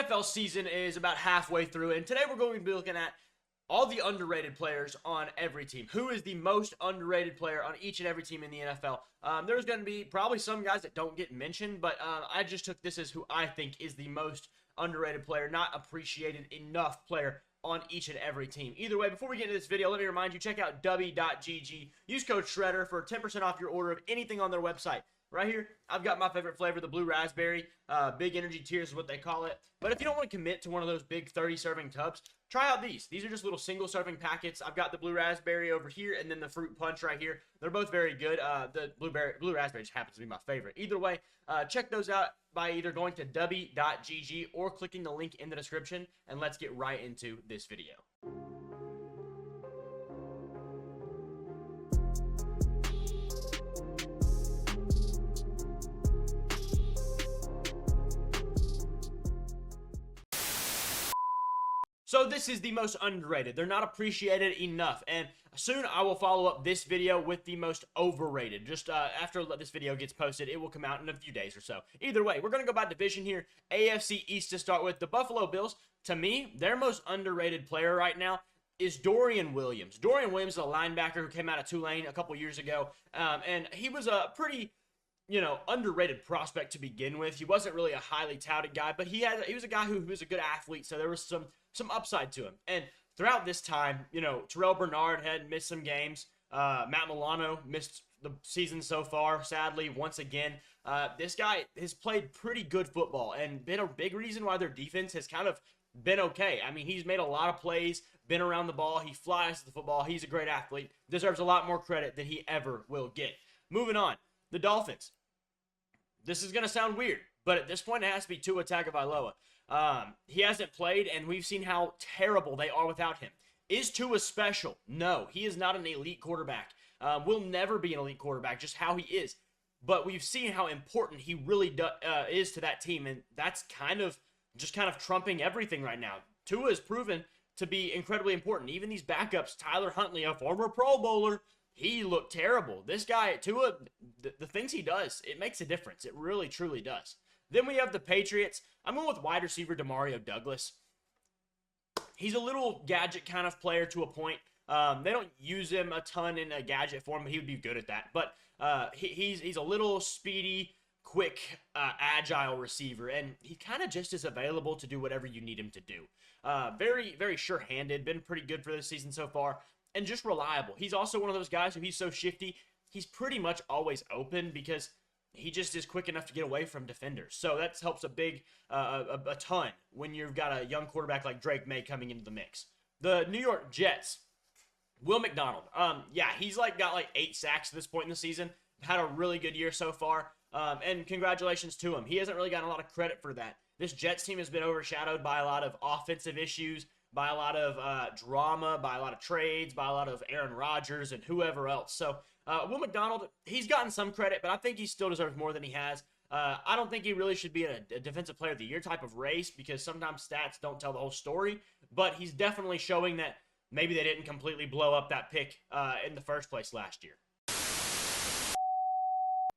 NFL season is about halfway through, and today we're going to be looking at all the underrated players on every team. Who is the most underrated player on each and every team in the NFL? There's going to be probably some guys that don't get mentioned, but I just took this as who I think is the most underrated player, not appreciated enough player on each and every team. Either way, before we get into this video, let me remind you, check out DUBBY.GG. Use code SHREDDER for 10% off your order of anything on their website. Right here, I've got my favorite flavor, the blue raspberry. Big energy tears is what they call it. But if you don't want to commit to one of those big 30-serving tubs, try out these. These are just little single-serving packets. I've got the blue raspberry over here and then the fruit punch right here. They're both very good. The blue raspberry just happens to be my favorite. Either way, check those out by either going to DUBBY.GG or clicking the link in the description. And let's get right into this video. So this is the most underrated. They're not appreciated enough. And soon I will follow up this video with the most overrated. Just after this video gets posted, it will come out in a few days or so. Either way, we're going to go by division here. AFC East to start with. The Buffalo Bills, to me, their most underrated player right now is Dorian Williams. Dorian Williams is a linebacker who came out of Tulane a couple years ago. And he was a pretty underrated prospect to begin with. He wasn't really a highly touted guy, but he was a guy who was a good athlete, so there was some upside to him. And throughout this time, Terrell Bernard had missed some games. Matt Milano missed the season so far, sadly, once again. This guy has played pretty good football and been a big reason why their defense has kind of been okay. I mean, he's made a lot of plays, been around the ball, he flies the football, he's a great athlete, deserves a lot more credit than he ever will get. Moving on, the Dolphins. This is going to sound weird, but at this point, it has to be Tua Tagovailoa. He hasn't played, and we've seen how terrible they are without him. Is Tua special? No, he is not an elite quarterback. Will never be an elite quarterback, just how he is. But we've seen how important he really is to that team, and that's kind of trumping everything right now. Tua is proven to be incredibly important. Even these backups, Tyler Huntley, a former Pro Bowler, he looked terrible. This guy, Tua, the things he does, it makes a difference. It really, truly does. Then we have the Patriots. I'm going with wide receiver Demario Douglas. He's a little gadget kind of player to a point. They don't use him a ton in a gadget form, but he would be good at that. But he's a little speedy, quick, agile receiver, and he kind of just is available to do whatever you need him to do. Very, very sure-handed. Been pretty good for this season so far. And just reliable. He's also one of those guys who he's so shifty, he's pretty much always open because he just is quick enough to get away from defenders. So that helps a ton when you've got a young quarterback like Drake May coming into the mix. The New York Jets, Will McDonald. Yeah, he's got 8 sacks at this point in the season. Had a really good year so far. And congratulations to him. He hasn't really gotten a lot of credit for that. This Jets team has been overshadowed by a lot of offensive issues, by a lot of drama, by a lot of trades, by a lot of Aaron Rodgers and whoever else. So Will McDonald, he's gotten some credit, but I think he still deserves more than he has. I don't think he really should be in a Defensive Player of the Year type of race because sometimes stats don't tell the whole story, but he's definitely showing that maybe they didn't completely blow up that pick in the first place last year.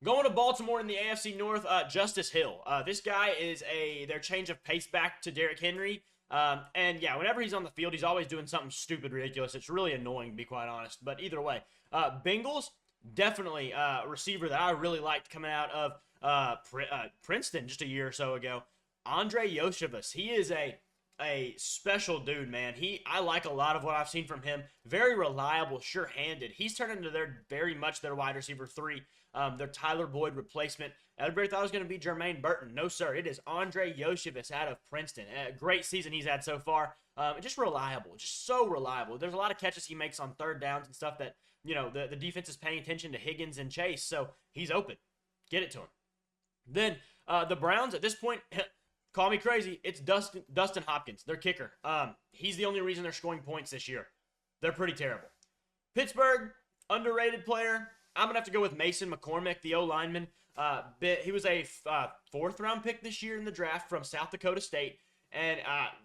Going to Baltimore in the AFC North, Justice Hill. This guy is their change of pace back to Derrick Henry. And yeah, whenever he's on the field, he's always doing something stupid, ridiculous. It's really annoying, to be quite honest. But either way, Bengals, definitely a receiver that I really liked coming out of Princeton just a year or so ago. Andre Yoshevus, he is a special dude, man. I like a lot of what I've seen from him. Very reliable, sure-handed. He's turned into very much their wide receiver 3. Their Tyler Boyd replacement. Everybody thought it was going to be Jermaine Burton. No, sir. It is Andre Yoshevus out of Princeton. A great season he's had so far. Just reliable. Just so reliable. There's a lot of catches he makes on third downs and stuff that, the defense is paying attention to Higgins and Chase, so he's open. Get it to him. Then the Browns, at this point, call me crazy, it's Dustin Hopkins, their kicker. He's the only reason they're scoring points this year. They're pretty terrible. Pittsburgh, underrated player. I'm going to have to go with Mason McCormick, the O-lineman. He was a 4th-round pick this year in the draft from South Dakota State, and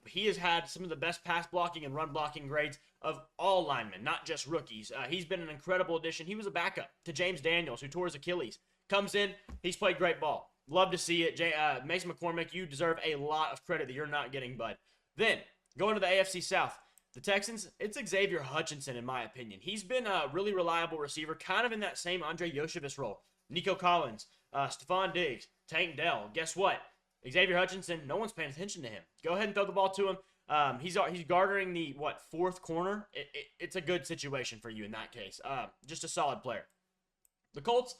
he has had some of the best pass blocking and run blocking grades of all linemen, not just rookies. He's been an incredible addition. He was a backup to James Daniels, who tore his Achilles. Comes in, he's played great ball. Love to see it. Mason McCormick, you deserve a lot of credit that you're not getting, bud. Then, going to the AFC South. The Texans, it's Xavier Hutchinson, in my opinion. He's been a really reliable receiver, kind of in that same Andre Yoshevich role. Nico Collins, Stephon Diggs, Tank Dell. Guess what? Xavier Hutchinson, no one's paying attention to him. Go ahead and throw the ball to him. He's gartering the, fourth corner? It's a good situation for you in that case. Just a solid player. The Colts,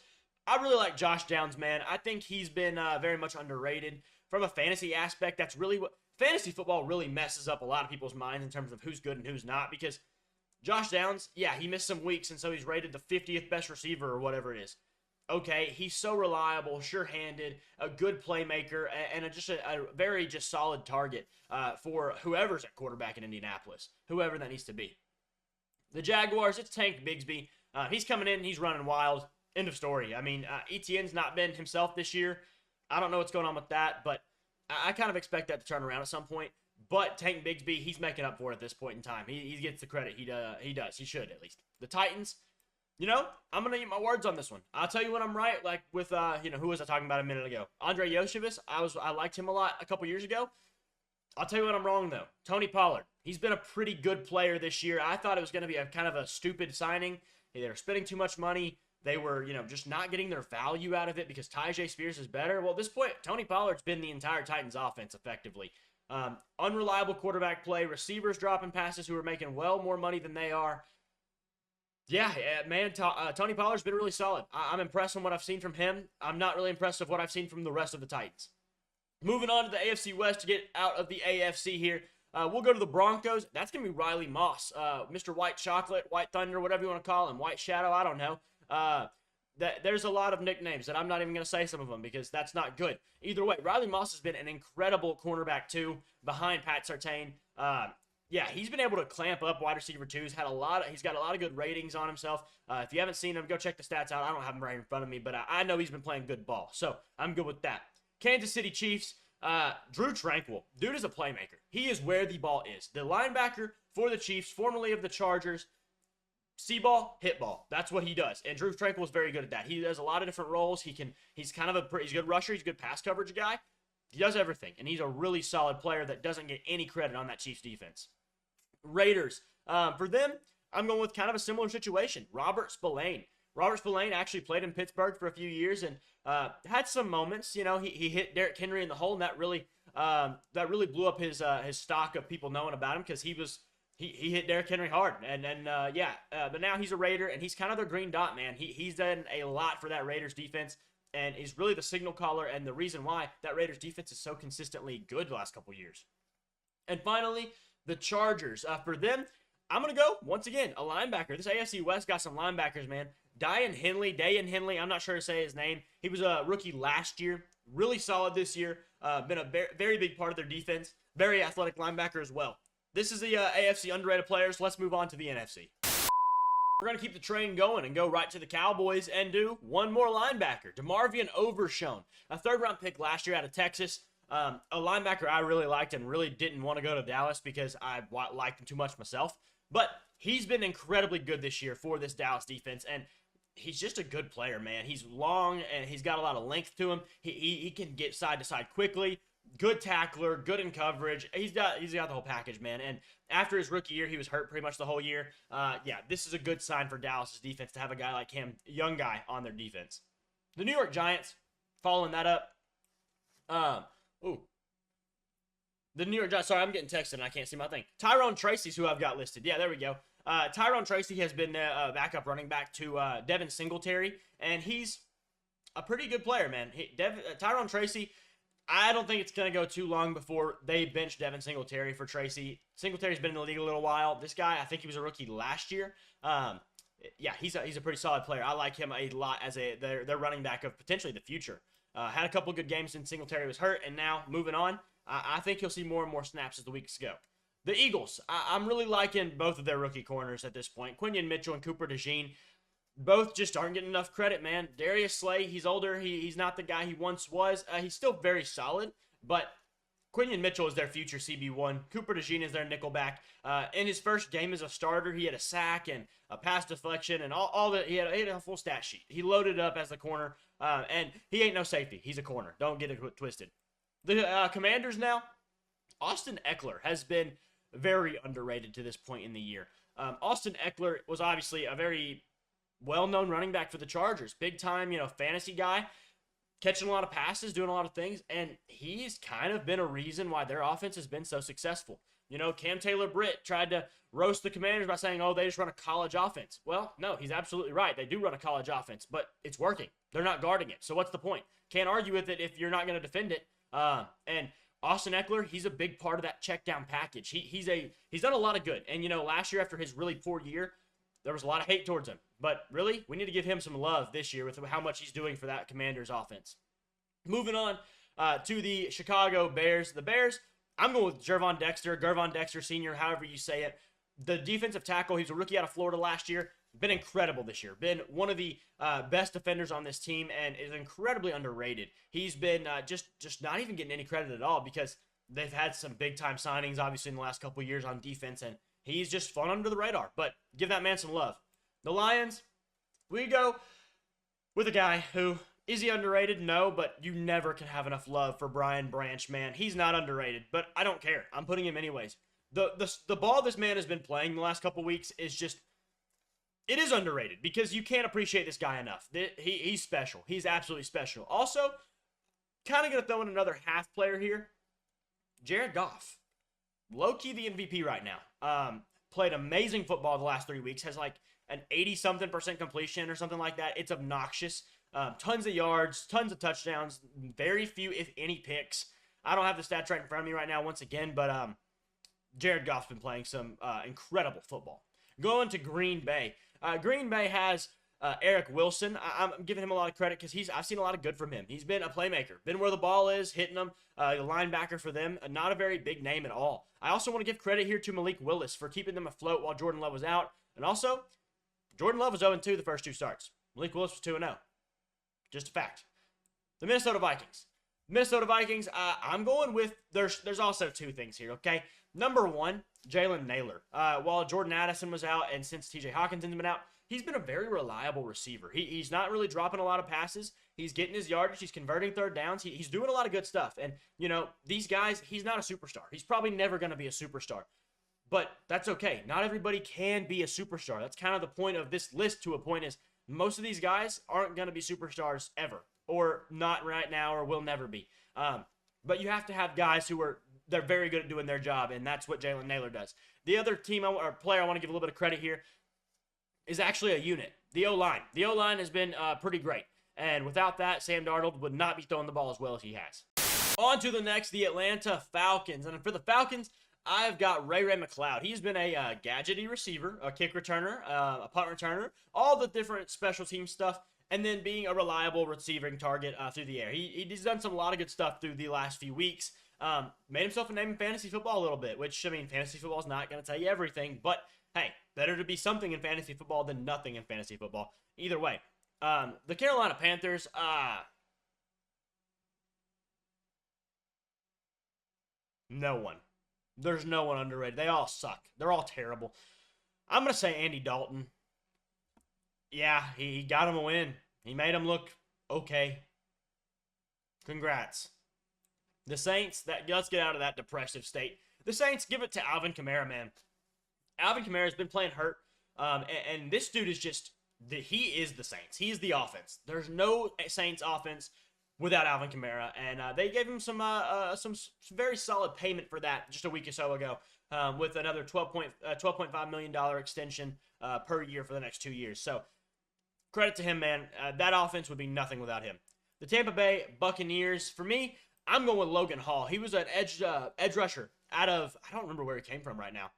I really like Josh Downs, man. I think he's been very much underrated. From a fantasy aspect, that's really what... Fantasy football really messes up a lot of people's minds in terms of who's good and who's not, because Josh Downs, yeah, he missed some weeks, and so he's rated the 50th best receiver or whatever it is. Okay, he's so reliable, sure-handed, a good playmaker, and just a very just solid target for whoever's at quarterback in Indianapolis, whoever that needs to be. The Jaguars, it's Tank Bigsby. He's coming in, he's running wild. End of story. I mean, Etienne's not been himself this year. I don't know what's going on with that, but I kind of expect that to turn around at some point. But Tank Bigsby, he's making up for it at this point in time. He gets the credit. He does. He should, at least. The Titans, you know, I'm going to eat my words on this one. I'll tell you when I'm right, like with, who was I talking about a minute ago? Andre Yoshevich, I liked him a lot a couple years ago. I'll tell you when I'm wrong, though. Tony Pollard, he's been a pretty good player this year. I thought it was going to be a kind of a stupid signing. They were spending too much money. They were, just not getting their value out of it because Tyjae Spears is better. Well, at this point, Tony Pollard's been the entire Titans offense effectively. Unreliable quarterback play, receivers dropping passes who are making well more money than they are. Yeah, man, Tony Pollard's been really solid. I'm impressed with what I've seen from him. I'm not really impressed with what I've seen from the rest of the Titans. Moving on to the AFC West to get out of the AFC here. We'll go to the Broncos. That's going to be Riley Moss. Mr. White Chocolate, White Thunder, whatever you want to call him. White Shadow, I don't know. There's a lot of nicknames that I'm not even going to say some of them because that's not good. Either way, Riley Moss has been an incredible cornerback too, behind Pat Surtain. Yeah, he's been able to clamp up wide receiver twos. He's got a lot of good ratings on himself. If you haven't seen him, go check the stats out. I don't have them right in front of me, but I know he's been playing good ball, so I'm good with that. Kansas City Chiefs, Drew Tranquill. Dude is a playmaker. He is where the ball is. The linebacker for the Chiefs, formerly of the Chargers, see ball, hit ball. That's what he does. And Drew Tranquill is very good at that. He does a lot of different roles. He's kind of he's a good rusher. He's a good pass coverage guy. He does everything. And he's a really solid player that doesn't get any credit on that Chiefs defense. Raiders. For them, I'm going with kind of a similar situation. Robert Spillane. Robert Spillane actually played in Pittsburgh for a few years and had some moments. He hit Derrick Henry in the hole, and that really blew up his stock of people knowing about him because he hit Derrick Henry hard. But now he's a Raider, and he's kind of their green dot, man. He's done a lot for that Raiders defense, and is really the signal caller and the reason why that Raiders defense is so consistently good the last couple years. And finally, the Chargers. For them, I'm going to go, once again, a linebacker. This AFC West got some linebackers, man. Dayan Henley, I'm not sure to say his name. He was a rookie last year. Really solid this year. Been a very big part of their defense. Very athletic linebacker as well. This is the AFC underrated players. Let's move on to the NFC. We're going to keep the train going and go right to the Cowboys and do one more linebacker. DeMarvion Overshown, a third-round pick last year out of Texas. A linebacker I really liked and really didn't want to go to Dallas because I liked him too much myself. But he's been incredibly good this year for this Dallas defense, and he's just a good player, man. He's long, and he's got a lot of length to him. He can get side to side quickly. Good tackler, good in coverage. He's got the whole package, man. And after his rookie year, he was hurt pretty much the whole year. This is a good sign for Dallas's defense to have a guy like him, a young guy, on their defense. The New York Giants, following that up. The New York Giants, sorry, I'm getting texted and I can't see my thing. Tyrone Tracy's who I've got listed. Yeah, there we go. Tyrone Tracy has been a backup running back to Devin Singletary, and he's a pretty good player, man. Tyrone Tracy, I don't think it's going to go too long before they bench Devin Singletary for Tracy. Singletary's been in the league a little while. This guy, I think he was a rookie last year. He's a pretty solid player. I like him a lot as their running back of potentially the future. Had a couple good games since Singletary was hurt, and now moving on, I think you'll see more and more snaps as the weeks go. The Eagles, I'm really liking both of their rookie corners at this point. Quinion Mitchell and Cooper DeJean. Both just aren't getting enough credit, man. Darius Slay, he's older. He's not the guy he once was. He's still very solid, but Quinion Mitchell is their future CB1. Cooper DeJean is their nickelback. In his first game as a starter, he had a sack and a pass deflection and all that. He had a full stat sheet. He loaded up as the corner. And he ain't no safety. He's a corner. Don't get it twisted. The Commanders now, Austin Eckler has been very underrated to this point in the year. Austin Eckler was obviously a very well-known running back for the Chargers. Big time, fantasy guy, catching a lot of passes, doing a lot of things, and he's kind of been a reason why their offense has been so successful. Cam Taylor-Britt tried to roast the Commanders by saying, oh, they just run a college offense. Well, no, he's absolutely right. They do run a college offense, but it's working. They're not guarding it. So what's the point? Can't argue with it if you're not going to defend it. And Austin Eckler, he's a big part of that check down package. He's done a lot of good. And, last year after his really poor year, there was a lot of hate towards him. But really, we need to give him some love this year with how much he's doing for that Commanders offense. Moving on to the Chicago Bears. The Bears, I'm going with Gervon Dexter Sr., however you say it. The defensive tackle, he's a rookie out of Florida last year. Been incredible this year. Been one of the best defenders on this team and is incredibly underrated. He's been just not even getting any credit at all because they've had some big-time signings, obviously, in the last couple of years on defense, and he's just flown under the radar. But give that man some love. The Lions, we go with a guy who, is he underrated? No, but you never can have enough love for Brian Branch, man. He's not underrated, but I don't care. I'm putting him anyways. The ball this man has been playing the last couple weeks is just, it is underrated because you can't appreciate this guy enough. He's special. He's absolutely special. Also, kind of going to throw in another half player here. Jared Goff. Low-key the MVP right now. Played amazing football the last 3 weeks. Has like an 80-something% completion or something like that. It's obnoxious. Tons of yards, tons of touchdowns, very few, if any, picks. I don't have the stats right in front of me right now once again, but Jared Goff's been playing some incredible football. Going to Green Bay. Green Bay has Eric Wilson. I'm giving him a lot of credit because I've seen a lot of good from him. He's been a playmaker, been where the ball is, hitting them, a linebacker for them, not a very big name at all. I also want to give credit here to Malik Willis for keeping them afloat while Jordan Love was out. And also, Jordan Love was 0-2 the first two starts. Malik Willis was 2-0. Just a fact. The Minnesota Vikings. I'm going with, there's also two things here, okay? Number one, Jalen Nailor. While Jordan Addison was out and since TJ Hawkinson's been out, he's been a very reliable receiver. He's not really dropping a lot of passes. He's getting his yardage. He's converting third downs. He's doing a lot of good stuff. And, these guys, he's not a superstar. He's probably never going to be a superstar. But that's okay. Not everybody can be a superstar. That's kind of the point of this list to a point is most of these guys aren't going to be superstars ever. Or not right now or will never be. But you have to have guys they're very good at doing their job, and that's what Jalen Nailor does. The other team or player I want to give a little bit of credit here is actually a unit, the O-line. The O-line has been pretty great, and without that, Sam Darnold would not be throwing the ball as well as he has. On to the next, the Atlanta Falcons. And for the Falcons, I've got Ray McCloud. He's been a gadgety receiver, a kick returner, a punt returner, all the different special team stuff, and then being a reliable receiving target through the air. He's done a lot of good stuff through the last few weeks. Made himself a name in fantasy football a little bit, which, fantasy football is not going to tell you everything, but hey, better to be something in fantasy football than nothing in fantasy football. Either way, the Carolina Panthers, no one. There's no one underrated. They all suck. They're all terrible. I'm going to say Andy Dalton. Yeah, he got him a win. He made him look okay. Congrats. The Saints, let's get out of that depressive state. The Saints, give it to Alvin Kamara, man. Alvin Kamara has been playing hurt, and this dude is he is the Saints. He is the offense. There's no Saints offense without Alvin Kamara, and they gave him some very solid payment for that just a week or so ago with another $12.5 million extension per year for the next 2 years. So credit to him, man. That offense would be nothing without him. The Tampa Bay Buccaneers, for me, I'm going with Logan Hall. He was an edge rusher out of, I don't remember where he came from right now,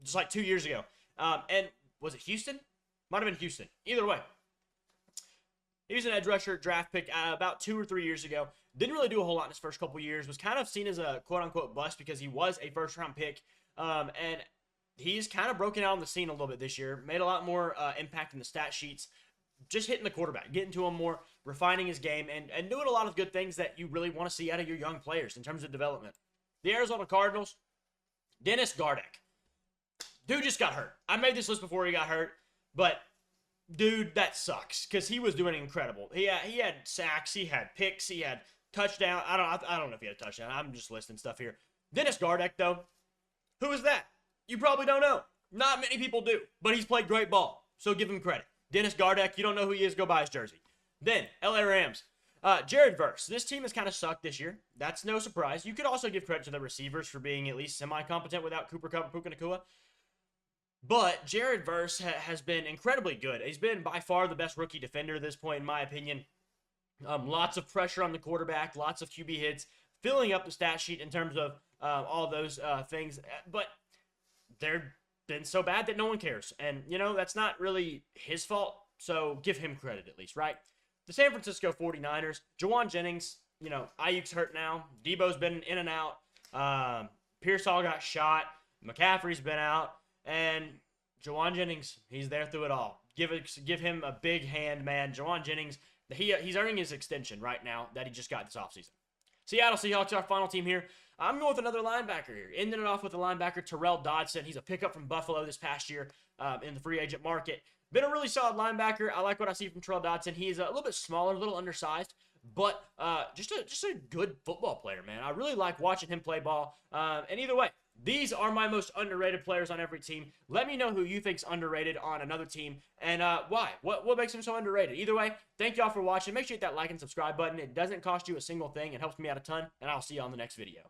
just like 2 years ago. And was it Houston? Might have been Houston. Either way, he was an edge rusher draft pick about 2 or 3 years ago. Didn't really do a whole lot in his first couple years. Was kind of seen as a quote-unquote bust because he was a first-round pick. And he's kind of broken out on the scene a little bit this year. Made a lot more impact in the stat sheets. Just hitting the quarterback, getting to him more, refining his game, and doing a lot of good things that you really want to see out of your young players in terms of development. The Arizona Cardinals, Dennis Gardeck. Dude just got hurt. I made this list before he got hurt, but dude, that sucks because he was doing incredible. He had sacks, he had picks, he had touchdown. I don't know if he had a touchdown. I'm just listing stuff here. Dennis Gardeck, though, who is that? You probably don't know. Not many people do, but he's played great ball, so give him credit. Dennis Gardeck, you don't know who he is, go buy his jersey. Then, LA Rams. Jared Verse. This team has kind of sucked this year. That's no surprise. You could also give credit to the receivers for being at least semi-competent without Cooper Kupp and Puka Nacua. But Jared Verse has been incredibly good. He's been by far the best rookie defender at this point, in my opinion. Lots of pressure on the quarterback, lots of QB hits, filling up the stat sheet in terms of all those things. But they're been so bad that no one cares. And, you know, that's not really his fault. So give him credit at least, right? The San Francisco 49ers, Jawan Jennings, you know, Ayuk's hurt now. Debo's been in and out. Pearsall got shot. McCaffrey's been out. And Jawan Jennings, he's there through it all. Give him a big hand, man. Jawan Jennings, he's earning his extension right now that he just got this offseason. Seattle Seahawks, our final team here. I'm going with another linebacker here. Ending it off with the linebacker, Terrell Dodson. He's a pickup from Buffalo this past year in the free agent market. Been a really solid linebacker. I like what I see from Terrell Dodson. He's a little bit smaller, a little undersized, but just a good football player, man. I really like watching him play ball. And either way, these are my most underrated players on every team. Let me know who you think's underrated on another team and why. What makes them so underrated? Either way, thank y'all for watching. Make sure you hit that like and subscribe button. It doesn't cost you a single thing. It helps me out a ton, and I'll see you on the next video.